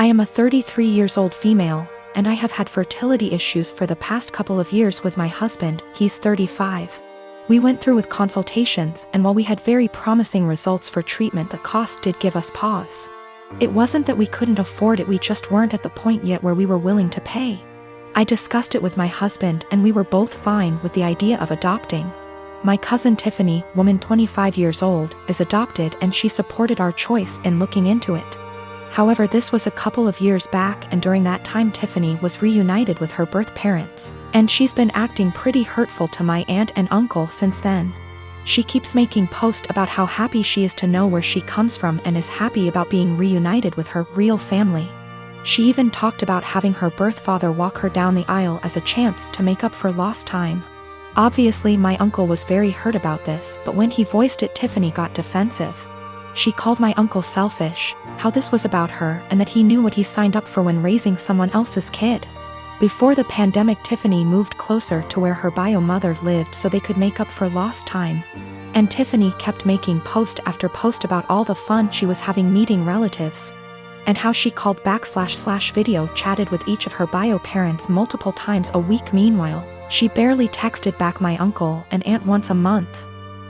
I am a 33 years old female, and I have had fertility issues for the past couple of years with my husband. He's 35. We went through with consultations, and while we had very promising results for treatment, the cost did give us pause. It wasn't that we couldn't afford it, we just weren't at the point yet where we were willing to pay. I discussed it with my husband and we were both fine with the idea of adopting. My cousin Tiffany, woman 25 years old, is adopted and she supported our choice in looking into it. However, this was a couple of years back, and during that time Tiffany was reunited with her birth parents, and she's been acting pretty hurtful to my aunt and uncle since then. She keeps making posts about how happy she is to know where she comes from and is happy about being reunited with her real family. She even talked about having her birth father walk her down the aisle as a chance to make up for lost time. Obviously, my uncle was very hurt about this, but when he voiced it, Tiffany got defensive. She called my uncle selfish, how this was about her, and that he knew what he signed up for when raising someone else's kid. Before the pandemic, Tiffany moved closer to where her bio mother lived so they could make up for lost time. And Tiffany kept making post after post about all the fun she was having meeting relatives, and how she called back / video chatted with each of her bio parents multiple times a week. Meanwhile, she barely texted back my uncle and aunt once a month.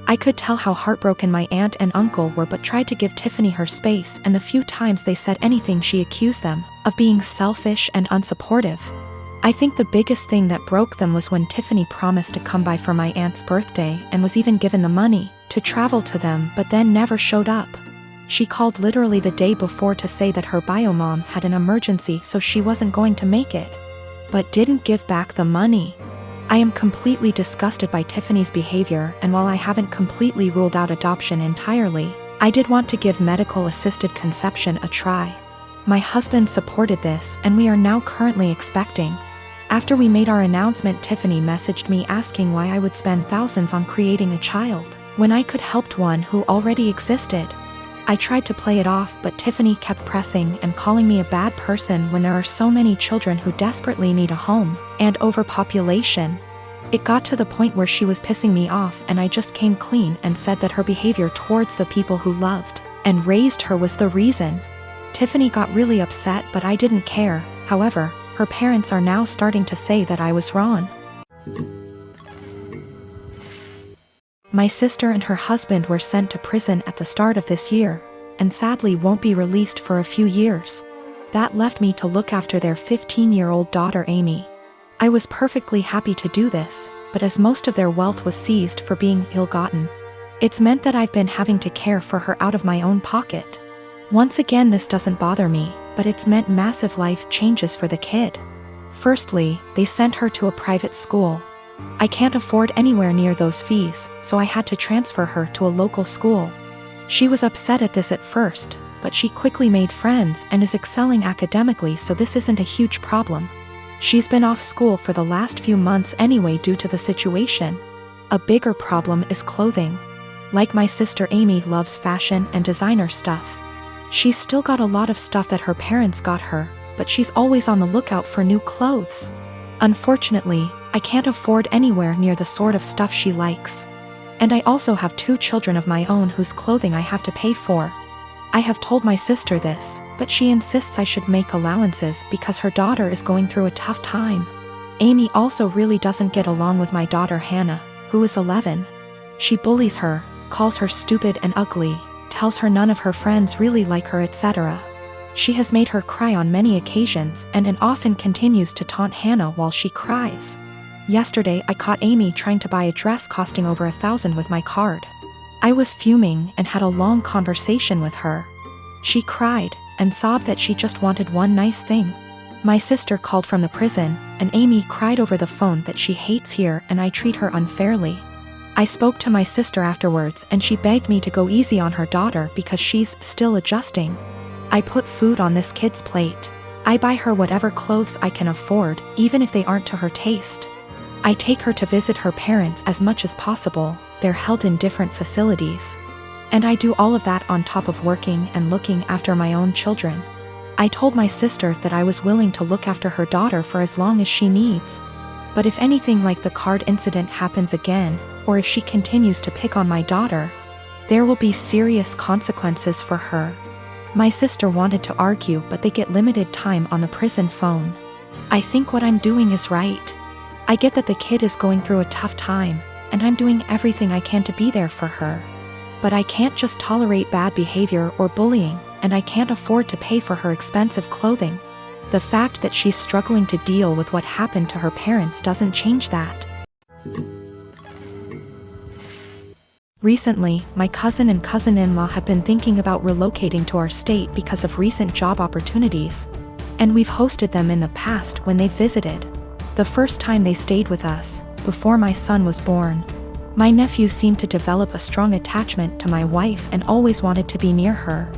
I could tell how heartbroken my aunt and uncle were, but tried to give Tiffany her space, and the few times they said anything she accused them of being selfish and unsupportive. I think the biggest thing that broke them was when Tiffany promised to come by for my aunt's birthday and was even given the money to travel to them, but then never showed up. She called literally the day before to say that her bio mom had an emergency so she wasn't going to make it, but didn't give back the money. I am completely disgusted by Tiffany's behavior, and while I haven't completely ruled out adoption entirely, I did want to give medical-assisted conception a try. My husband supported this, and we are now currently expecting. After we made our announcement, Tiffany messaged me asking why I would spend thousands on creating a child when I could help one who already existed. I tried to play it off, but Tiffany kept pressing and calling me a bad person when there are so many children who desperately need a home, and overpopulation. It got to the point where she was pissing me off, and I just came clean and said that her behavior towards the people who loved and raised her was the reason. Tiffany got really upset, but I didn't care. However, her parents are now starting to say that I was wrong. My sister and her husband were sent to prison at the start of this year, and sadly won't be released for a few years. That left me to look after their 15-year-old daughter Amy. I was perfectly happy to do this, but as most of their wealth was seized for being ill-gotten, it's meant that I've been having to care for her out of my own pocket. Once again, this doesn't bother me, but it's meant massive life changes for the kid. Firstly, they sent her to a private school. I can't afford anywhere near those fees, so I had to transfer her to a local school. She was upset at this at first, but she quickly made friends and is excelling academically, so this isn't a huge problem. She's been off school for the last few months anyway due to the situation. A bigger problem is clothing. Like my sister, Amy loves fashion and designer stuff. She's still got a lot of stuff that her parents got her, but she's always on the lookout for new clothes. Unfortunately, I can't afford anywhere near the sort of stuff she likes. And I also have 2 children of my own whose clothing I have to pay for. I have told my sister this, but she insists I should make allowances because her daughter is going through a tough time. Amy also really doesn't get along with my daughter Hannah, who is 11. She bullies her, calls her stupid and ugly, tells her none of her friends really like her, etc. She has made her cry on many occasions and often continues to taunt Hannah while she cries. Yesterday I caught Amy trying to buy a dress costing over $1,000 with my card. I was fuming and had a long conversation with her. She cried and sobbed that she just wanted one nice thing. My sister called from the prison, and Amy cried over the phone that she hates here and I treat her unfairly. I spoke to my sister afterwards and she begged me to go easy on her daughter because she's still adjusting. I put food on this kid's plate. I buy her whatever clothes I can afford, even if they aren't to her taste. I take her to visit her parents as much as possible. They're held in different facilities. And I do all of that on top of working and looking after my own children. I told my sister that I was willing to look after her daughter for as long as she needs. But if anything like the card incident happens again, or if she continues to pick on my daughter, there will be serious consequences for her. My sister wanted to argue, but they get limited time on the prison phone. I think what I'm doing is right. I get that the kid is going through a tough time, and I'm doing everything I can to be there for her. But I can't just tolerate bad behavior or bullying, and I can't afford to pay for her expensive clothing. The fact that she's struggling to deal with what happened to her parents doesn't change that. Recently, my cousin and cousin-in-law have been thinking about relocating to our state because of recent job opportunities. And we've hosted them in the past when they visited. The first time they stayed with us, before my son was born. My nephew seemed to develop a strong attachment to my wife and always wanted to be near her.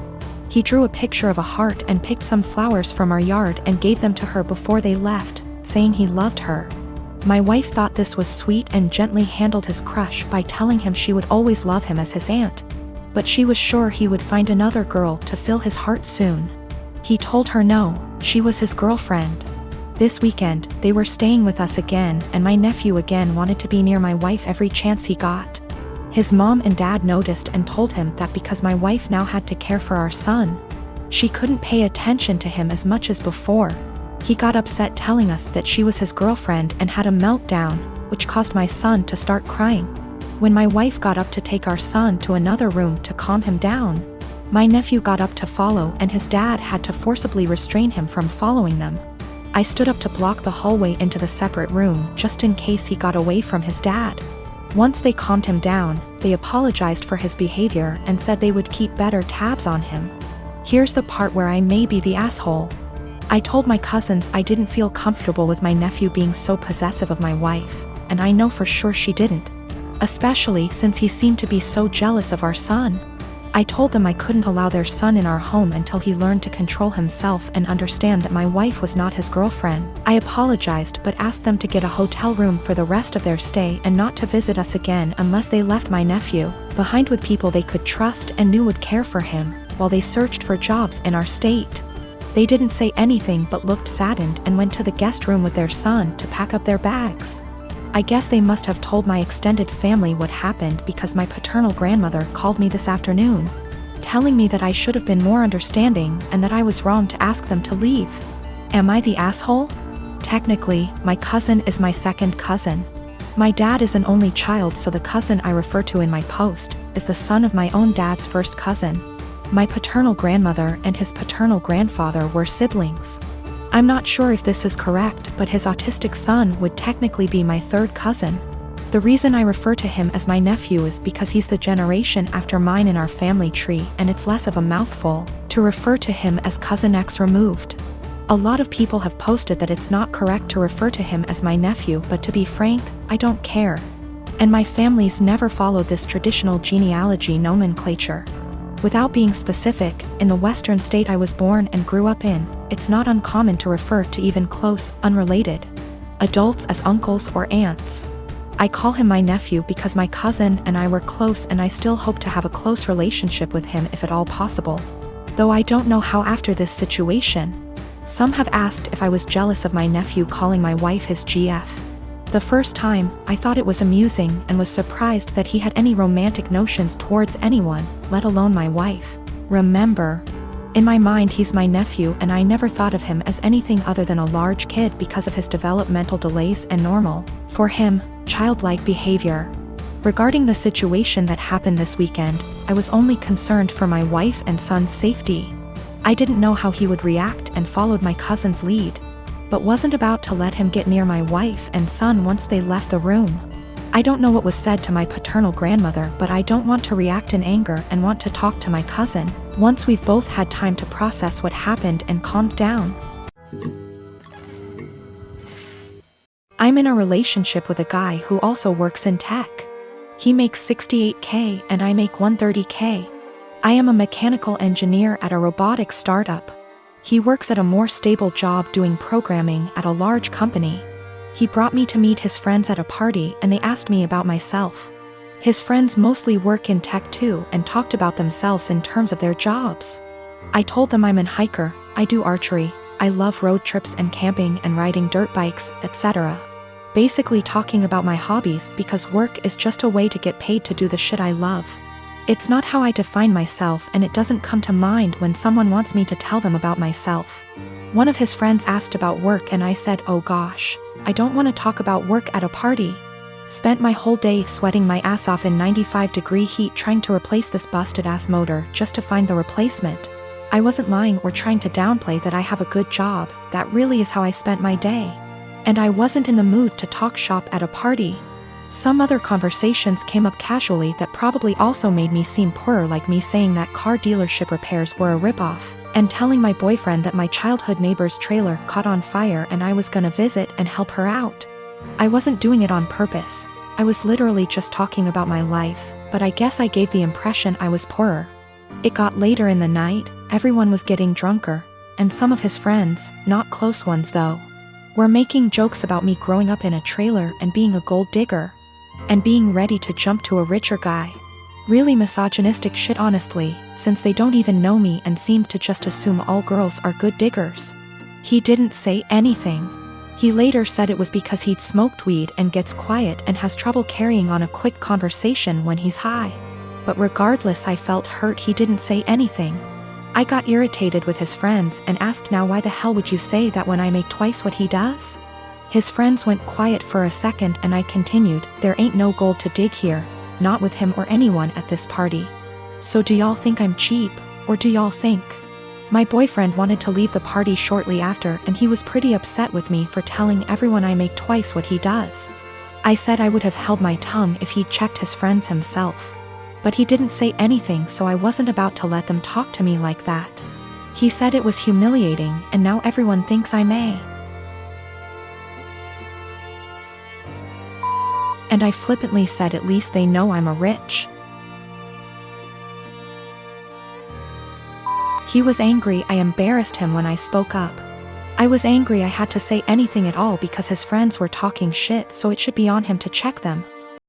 He drew a picture of a heart and picked some flowers from our yard and gave them to her before they left, saying he loved her. My wife thought this was sweet and gently handled his crush by telling him she would always love him as his aunt. But she was sure he would find another girl to fill his heart soon. He told her no, she was his girlfriend. This weekend, they were staying with us again, and my nephew again wanted to be near my wife every chance he got. His mom and dad noticed and told him that because my wife now had to care for our son, she couldn't pay attention to him as much as before. He got upset telling us that she was his girlfriend and had a meltdown, which caused my son to start crying. When my wife got up to take our son to another room to calm him down, my nephew got up to follow and his dad had to forcibly restrain him from following them. I stood up to block the hallway into the separate room just in case he got away from his dad. Once they calmed him down, they apologized for his behavior and said they would keep better tabs on him. Here's the part where I may be the asshole. I told my cousins I didn't feel comfortable with my nephew being so possessive of my wife, and I know for sure she didn't. Especially since he seemed to be so jealous of our son. I told them I couldn't allow their son in our home until he learned to control himself and understand that my wife was not his girlfriend. I apologized but asked them to get a hotel room for the rest of their stay and not to visit us again unless they left my nephew behind with people they could trust and knew would care for him, while they searched for jobs in our state. They didn't say anything but looked saddened and went to the guest room with their son to pack up their bags. I guess they must have told my extended family what happened because my paternal grandmother called me this afternoon, telling me that I should have been more understanding and that I was wrong to ask them to leave. Am I the asshole? Technically, my cousin is my second cousin. My dad is an only child, so the cousin I refer to in my post is the son of my own dad's first cousin. My paternal grandmother and his paternal grandfather were siblings. I'm not sure if this is correct, but his autistic son would technically be my third cousin. The reason I refer to him as my nephew is because he's the generation after mine in our family tree, and it's less of a mouthful to refer to him as cousin X removed. A lot of people have posted that it's not correct to refer to him as my nephew, but to be frank, I don't care. And my family's never followed this traditional genealogy nomenclature. Without being specific, in the western state I was born and grew up in, it's not uncommon to refer to even close, unrelated adults as uncles or aunts. I call him my nephew because my cousin and I were close, and I still hope to have a close relationship with him if at all possible. Though I don't know how after this situation. Some have asked if I was jealous of my nephew calling my wife his GF. The first time, I thought it was amusing and was surprised that he had any romantic notions towards anyone, let alone my wife. Remember, in my mind he's my nephew and I never thought of him as anything other than a large kid because of his developmental delays and normal, for him, childlike behavior. Regarding the situation that happened this weekend, I was only concerned for my wife and son's safety. I didn't know how he would react and followed my cousin's lead, but wasn't about to let him get near my wife and son once they left the room. I don't know what was said to my paternal grandmother, but I don't want to react in anger and want to talk to my cousin once we've both had time to process what happened and calmed down. I'm in a relationship with a guy who also works in tech. He makes $68K and I make $130K. I am a mechanical engineer at a robotics startup. He works at a more stable job doing programming at a large company. He brought me to meet his friends at a party and they asked me about myself. His friends mostly work in tech too and talked about themselves in terms of their jobs. I told them I'm an hiker, I do archery, I love road trips and camping and riding dirt bikes, etc. Basically talking about my hobbies because work is just a way to get paid to do the shit I love. It's not how I define myself, and it doesn't come to mind when someone wants me to tell them about myself. One of his friends asked about work and I said, oh gosh, I don't want to talk about work at a party. Spent my whole day sweating my ass off in 95-degree heat trying to replace this busted ass motor just to find the replacement. I wasn't lying or trying to downplay that I have a good job, that really is how I spent my day. And I wasn't in the mood to talk shop at a party. Some other conversations came up casually that probably also made me seem poorer, like me saying that car dealership repairs were a ripoff, and telling my boyfriend that my childhood neighbor's trailer caught on fire and I was gonna visit and help her out. I wasn't doing it on purpose, I was literally just talking about my life, but I guess I gave the impression I was poorer. It got later in the night, everyone was getting drunker, and some of his friends, not close ones though, were making jokes about me growing up in a trailer and being a gold digger, and being ready to jump to a richer guy. Really misogynistic shit honestly, since they don't even know me and seem to just assume all girls are good diggers. He didn't say anything. He later said it was because he'd smoked weed and gets quiet and has trouble carrying on a quick conversation when he's high. But regardless, I felt hurt he didn't say anything. I got irritated with his friends and asked, now why the hell would you say that when I make twice what he does? His friends went quiet for a second and I continued, there ain't no gold to dig here, not with him or anyone at this party. So do y'all think I'm cheap, or do y'all think? My boyfriend wanted to leave the party shortly after and he was pretty upset with me for telling everyone I make twice what he does. I said I would have held my tongue if he'd checked his friends himself. But he didn't say anything, so I wasn't about to let them talk to me like that. He said it was humiliating and now everyone thinks I'm a. And I flippantly said at least they know I'm a rich. He was angry I embarrassed him when I spoke up. I was angry I had to say anything at all because his friends were talking shit, so it should be on him to check them.